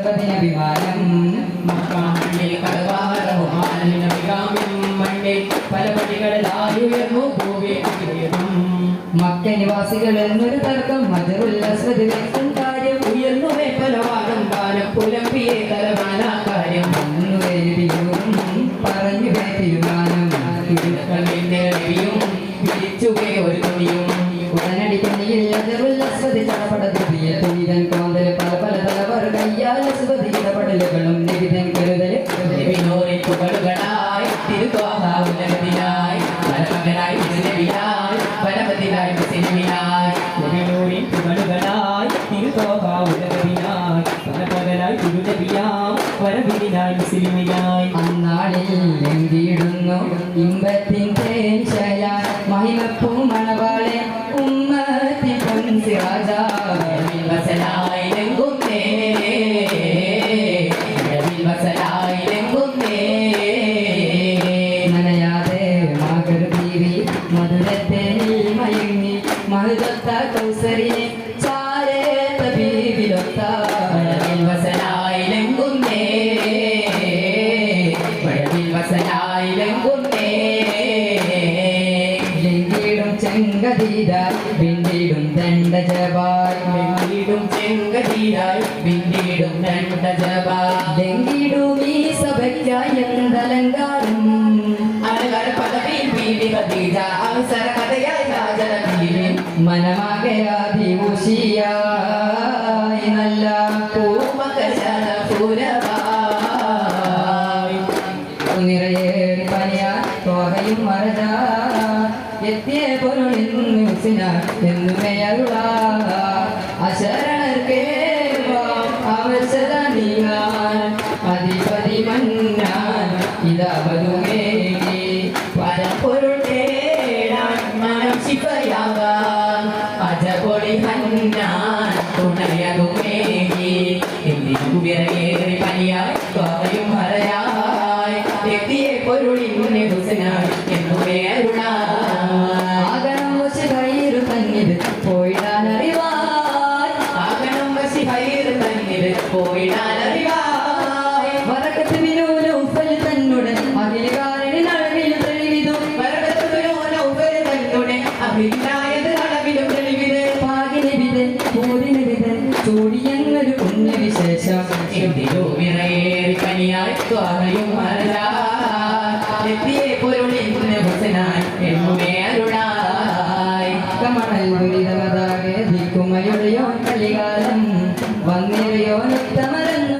അഭിമാനം മക്കാണിൽ കടവാരമാനിനഭികാമ്യം മണ്ണിൽ പല പടികളിലായി ഉയർന്നു ഭൂമിയും മക്ക നിവാസികൾ എന്നൊരു തർക്കം മജറുൽ അസ്വദ് വ്യക്തം കാര്യം ഉയർന്നു പലവാദം കാലം പുലമ്പിയെ തലവാന കാര്യം പറഞ്ഞു തീരുമാനം ിയും പിടിച്ചുകേ ഒരു തുണിയും ഉടനടി തുണിയിൽ മജറുൽ അസ്വദ് ചടപടതുതിയ തുണിതൻ കോന്തൽ പല പല തലവർ കയ്യാൽ അസ്വദ് ഇടപെടലുകളും നിവിധൻ കരുതൽ നബിനൂറിൻ പുകളുകളായി തിരുത്തോഹാവുലകതിനായി പരമകനായി തിരുനബിയായി പരമതിനായി മുസ്ലിമിനായി നബിനൂറിൻ പുകളുകളായി തിരുത്തോഹാവുലകതിനായി പരമകനായി തിരുനബിയായി പരമതിനായി മുസ്ലിമിനായി അന്നാളിൽ ലംഘിയിടുന്നു ഇമ്പത്തിൻ തേൻശയ മഹിമപ്പൂ മണവാളെ ഉമ്മത്തി പൊൻസിറാജ വസലായി ലെങ്കുന്നേ വസലായി ലെങ്കുന്നേ നനയാതെ മകൾ ബീവി മധുരത്തേനിൽ മയങ്ങി മഹുദത്ത കൗസരിനെ ചാരേത്ത ബീവിലൊത്ത വസലായി ലെങ്കുന്നേ വസലായി ലെങ്കുന്നേ ലിംഗിടും ചെങ്കതീരായി പിന്നീടും ദണ്ഡജപായി വീടും ചെങ്കതീരായി പിന്നീടും രണ്ട് ജപ ലംഘിടും ഈ സഭയ്ക്കായി എന്തലങ്കാരം അലങ്കാര പദവിയിൽ ബീവി ഖദീജ അവസര കഥയായി രാജന ബീവി മനമാകയാതിഭൂഷിയായി നല്ല പൂമകശന പൂരവായി നിറയേറി പനിയാ തോകയും മറജ എത്തിയ പൊരുളിന്നുസിന എന്നുമേയരുള അശരണർക്കേ അവശത നീങ്ങാൻ അധിപതി മന്നാൻ ഇതവതുമേകി പരപ്പൊരുൾ തേടാൻ മനം ശിവയാകാൻ അജപൊളി ഹന്നാൻ തുണയതുമേകി എന്തിനും വിറയേറി പനിയായി ത്വകയും മറയായി എത്തിയ പൊരുളിന്റെ ഹുസനായി എന്നുമേ അരുളായി ആകണം വശ കയ്യിരു തന്നിത് പോയിടാനറിവാൻ ആകണം വശി ഹൈർ തന്നിത് പോയിടാനറിവായി വറക്കത്ത് വിനൂന ഉപ്പൽ തന്നുടൻ അഖിലകാരനിൽ അഴകിൽ തെളിവിതും അഭിപ്രായത് അളവിലും തെളിവിത് പാകിന് വിതൻ പൂരിന് വിതൻ ചൂടിയങ്ങൊരു പുണ്യവിശേഷം എന്തിനോ വിറയേറി പനിയായി ത്വകയും മറയായി എത്തിയ പൊരുളിന്റെ ഹുസനായി എന്നുമേ അരുളായി കമണൽ ദുരിതമതാകെ ദിക്കുമയുടെയോ കലികാലം വന്നിര